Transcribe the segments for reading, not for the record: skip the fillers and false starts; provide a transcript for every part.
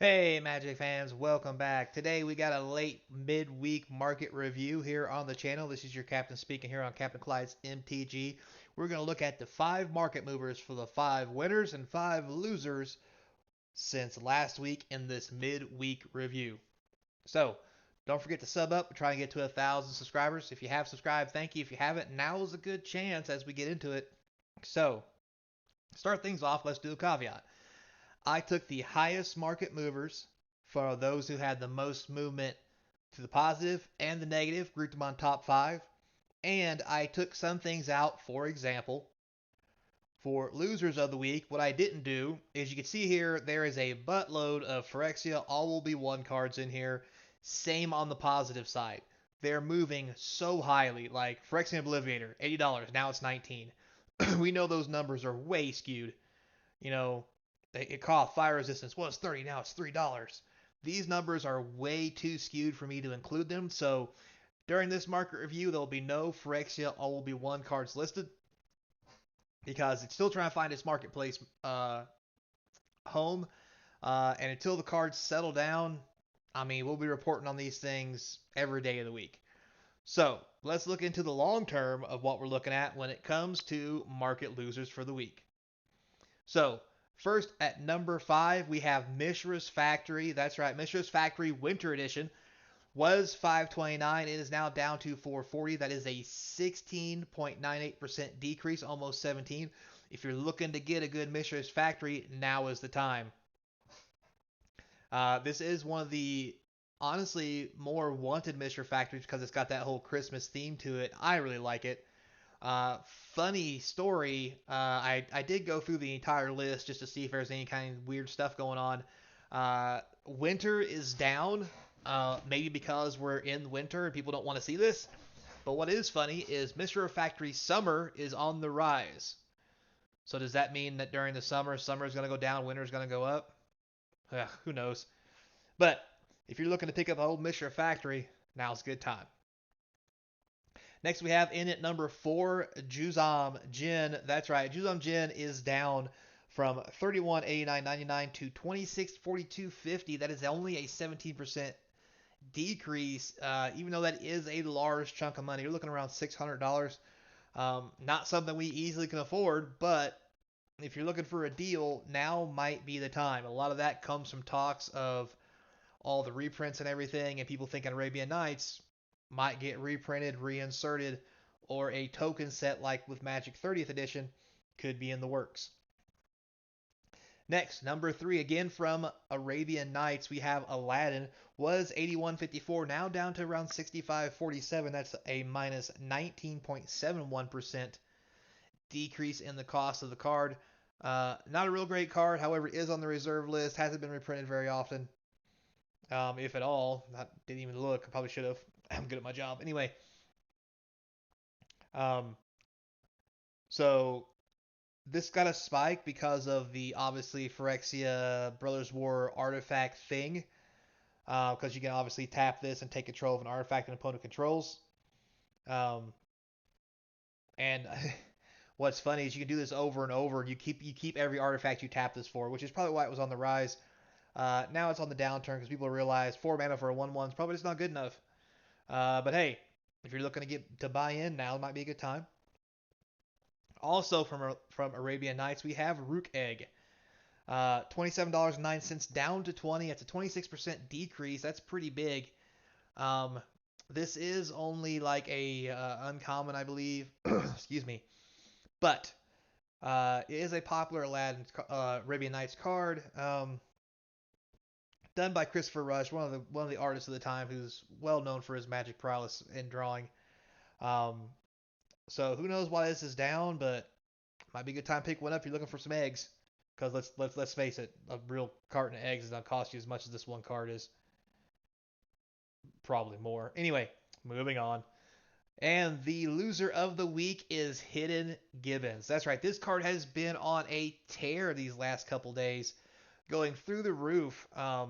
Hey Magic fans, welcome back. Today we got a late midweek market review here on the channel. This is your captain speaking here on Captain Clyde's MTG. We're going to look at the 5 market movers for the 5 winners and 5 losers since last week in this midweek review. So, don't forget to sub up. We're trying to get to 1,000 subscribers. If you have subscribed, thank you. If you haven't, now is a good chance as we get into it. So, start things off, let's do a caveat. I took the highest market movers for those who had the most movement to the positive and the negative, grouped them on top 5. And I took some things out. For example, for losers of the week, what I didn't do is you can see here there is a buttload of Phyrexia all will be 1 cards in here. Same on the positive side. They're moving so highly, like Phyrexian Obliviator, $80, now it's 19. We know those numbers are way skewed. You know, it cost fire resistance was 30, now it's $3. These numbers are way too skewed for me to include them, so during this market review, there will be no Phyrexia all will be 1 cards listed because it's still trying to find its marketplace home. And until the cards settle down, I mean, we'll be reporting on these things every day of the week. So let's look into the long term of what we're looking at when it comes to market losers for the week. So, first at number 5, we have Mishra's Factory. That's right, Mishra's Factory Winter Edition was 529. It is now down to 440. That is a 16.98% decrease, almost 17. If you're looking to get a good Mishra's Factory, now is the time. This is one of the honestly more wanted Mishra Factories because it's got that whole Christmas theme to it. I really like it. Funny story. I did go through the entire list just to see if there's any kind of weird stuff going on. Winter is down. Maybe because we're in winter and people don't want to see this. But what is funny is Mr. Factory Summer is on the rise. So does that mean that during the summer is going to go down, winter is going to go up? Who knows? But if you're looking to pick up an old Mr. Factory, now's a good time. Next, we have in at number 4, Juzam Jin. That's right, Juzam Jin is down from 31.89.99 to 26.42.50. That is only a 17% decrease, even though that is a large chunk of money. You're looking around $600. Not something we easily can afford, but if you're looking for a deal, now might be the time. A lot of that comes from talks of all the reprints and everything, and people thinking Arabian Nights might get reprinted, reinserted, or a token set like with Magic 30th edition could be in the works. Next, number 3, again from Arabian Nights, we have Aladdin. Was 81.54, now down to around 65.47. That's a minus 19.71% decrease in the cost of the card. Not a real great card, however, is on the reserve list. Hasn't been reprinted very often, if at all. Didn't even look. I probably should have. I'm good at my job. Anyway, um, so this got a spike because of the obviously Phyrexia Brothers War artifact thing. Because you can obviously tap this and take control of an artifact an opponent controls. Um, and what's funny is you can do this over and over. You keep every artifact you tap this for, which is probably why it was on the rise. Now it's on the downturn because people realize 4 mana for a 1/1 is probably just not good enough. But hey, if you're looking to get to buy in, now might be a good time. Also from Arabian Nights, we have Rook Egg. $27.09 down to 20. That's a 26% decrease. That's pretty big. This is only like a uncommon, I believe. Excuse me. But it is a popular Aladdin Arabian Nights card. Done by Christopher Rush, one of the artists of the time, who's well known for his magic prowess in drawing. Um, so who knows why this is down, but might be a good time to pick one up if you're looking for some eggs. Because let's face it, a real carton of eggs is not cost you as much as this one card is. Probably more. Anyway, moving on. And the loser of the week is Hidden Gibbons. That's right. This card has been on a tear these last couple days, going through the roof. As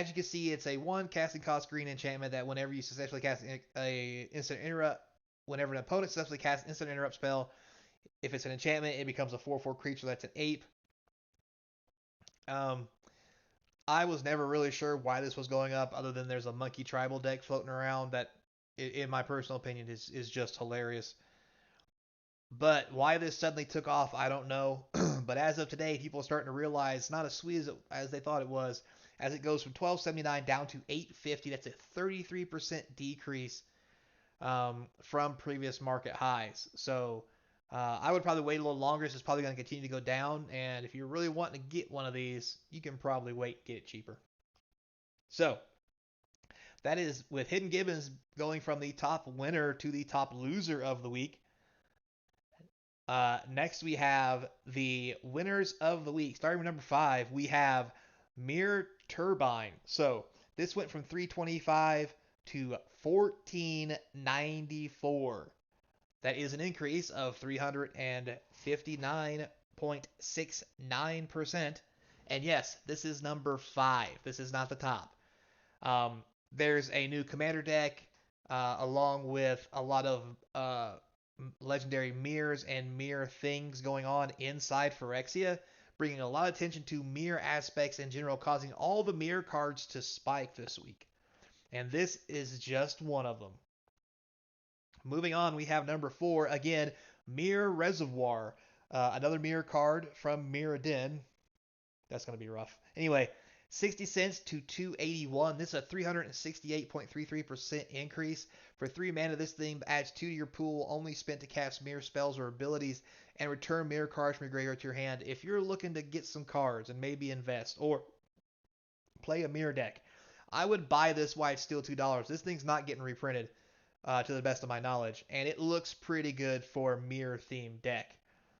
you can see, it's a 1 casting cost green enchantment that whenever you successfully cast a instant interrupt, whenever an opponent successfully casts instant interrupt spell, if it's an enchantment, it becomes a 4/4 creature that's an ape. Um, I was never really sure why this was going up, other than there's a monkey tribal deck floating around that, in my personal opinion, is just hilarious. But why this suddenly took off, I don't know. But as of today, people are starting to realize it's not as sweet as they thought it was. As it goes from 1279 down to 850, that's a 33% decrease from previous market highs. So I would probably wait a little longer. This is probably going to continue to go down. And if you're really wanting to get one of these, you can probably wait and get it cheaper. So that is with Hidden Gibbons going from the top winner to the top loser of the week. Next, we have the winners of the week. Starting with number 5, we have Mirror Turbine. So this went from 325 to 1494. That is an increase of 359.69%. And yes, this is number 5. This is not the top. There's a new commander deck, along with a lot of legendary mirrors and mirror things going on inside Phyrexia, bringing a lot of attention to mirror aspects in general, causing all the mirror cards to spike this week. And this is just one of them. Moving on, we have number 4, again, Mirror Reservoir. Another mirror card from Mirrodin. That's going to be rough. Anyway, 60 cents to 281. This is a 368.33% increase. For 3 mana, this thing adds 2 to your pool, only spent to cast mirror spells or abilities, and return mirror cards from your graveyard to your hand. If you're looking to get some cards and maybe invest or play a mirror deck, I would buy this while it's still $2. This thing's not getting reprinted, to the best of my knowledge, and it looks pretty good for a mirror themed deck.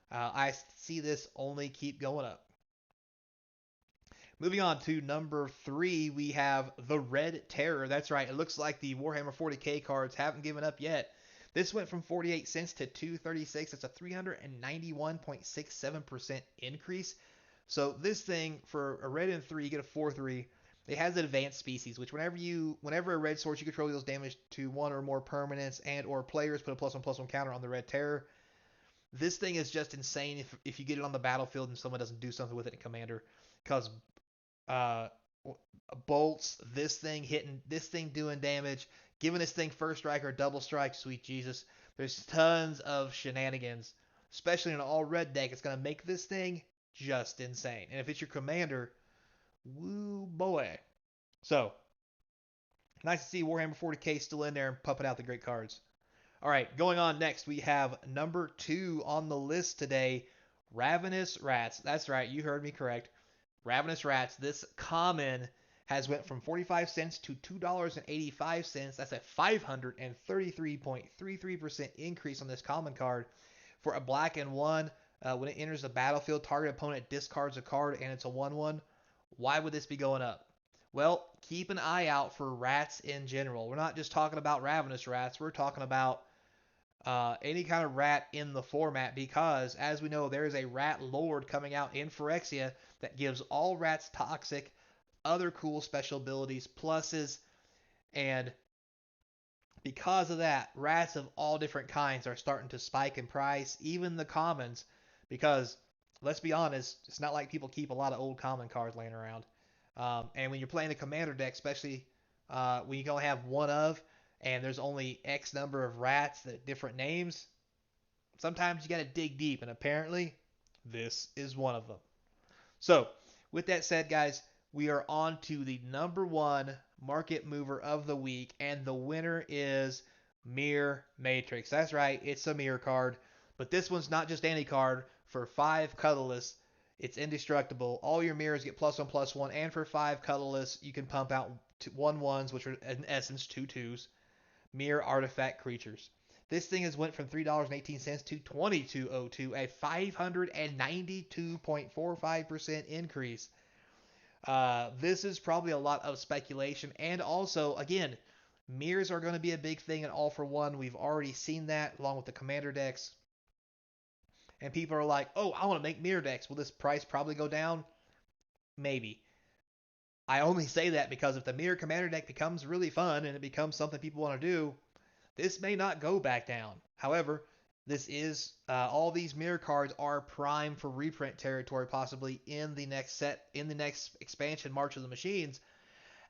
I see this only keep going up. Moving on to number 3, we have the Red Terror. That's right, it looks like the Warhammer 40k cards haven't given up yet. This went from 48 cents to 236. That's a 391.67% increase. So this thing, for a red and 3, you get a 4/3. It has an advanced species, which whenever a red source you control deals damage to one or more permanents and or players, put a +1/+1 counter on the Red Terror. This thing is just insane if you get it on the battlefield and someone doesn't do something with it in Commander, because uh, bolts, this thing doing damage, giving this thing first strike or double strike, sweet Jesus. There's tons of shenanigans, especially in an all red deck. It's going to make this thing just insane. And if it's your commander, woo boy. So, nice to see Warhammer 40k still in there and pumping out the great cards. All right, going on next, we have number 2 on the list today, Ravenous Rats. That's right, you heard me correct. Ravenous Rats. This common has went from 45 cents to $2.85. That's a 533.33% increase on this common card. For a black and 1, when it enters the battlefield, target opponent discards a card and it's a 1/1. Why would this be going up? Well, keep an eye out for rats in general. We're not just talking about Ravenous Rats. We're talking about any kind of rat in the format, because, as we know, there is a rat lord coming out in Phyrexia that gives all rats toxic, other cool special abilities, pluses, and because of that, rats of all different kinds are starting to spike in price, even the commons, because let's be honest, it's not like people keep a lot of old common cards laying around. And when you're playing a commander deck, especially when you can only have one of, and there's only X number of rats that different names, sometimes you got to dig deep, and apparently this is one of them. So, with that said, guys, we are on to the number 1 market mover of the week, and the winner is Mirror Matrix. That's right, it's a mirror card, but this one's not just any card. For 5 colorless, it's indestructible. All your mirrors get +1/+1, and for 5 colorless, you can pump out 1/1s, which are in essence 2/2s, mirror artifact creatures. This thing has went from $3.18 to $22.02, a 592.45% increase. This is probably a lot of speculation, and also, again, mirrors are going to be a big thing in All for One. We've already seen that along with the commander decks, and people are like, "Oh, I want to make mirror decks. Will this price probably go down? Maybe." I only say that because if the mirror commander deck becomes really fun and it becomes something people want to do, this may not go back down. However, This is all these mirror cards are prime for reprint territory, possibly in the next set, in the next expansion, March of the Machines,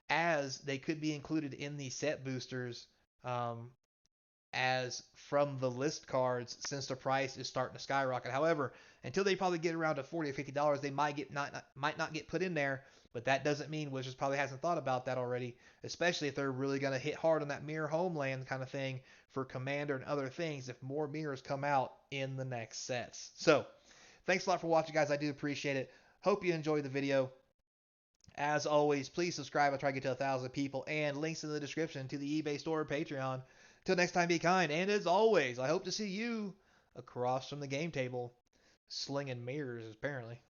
as they could be included in the set boosters um, as from the list cards since the price is starting to skyrocket. However, until they probably get around to $40 or $50, they might not get put in there. But that doesn't mean Wizards probably hasn't thought about that already, especially if they're really going to hit hard on that mirror homeland kind of thing for Commander and other things if more mirrors come out in the next sets. So, thanks a lot for watching, guys. I do appreciate it. Hope you enjoyed the video. As always, please subscribe. I try to get to 1,000 people, and links in the description to the eBay store and Patreon. Till next time, be kind. And as always, I hope to see you across from the game table, slinging mirrors, apparently.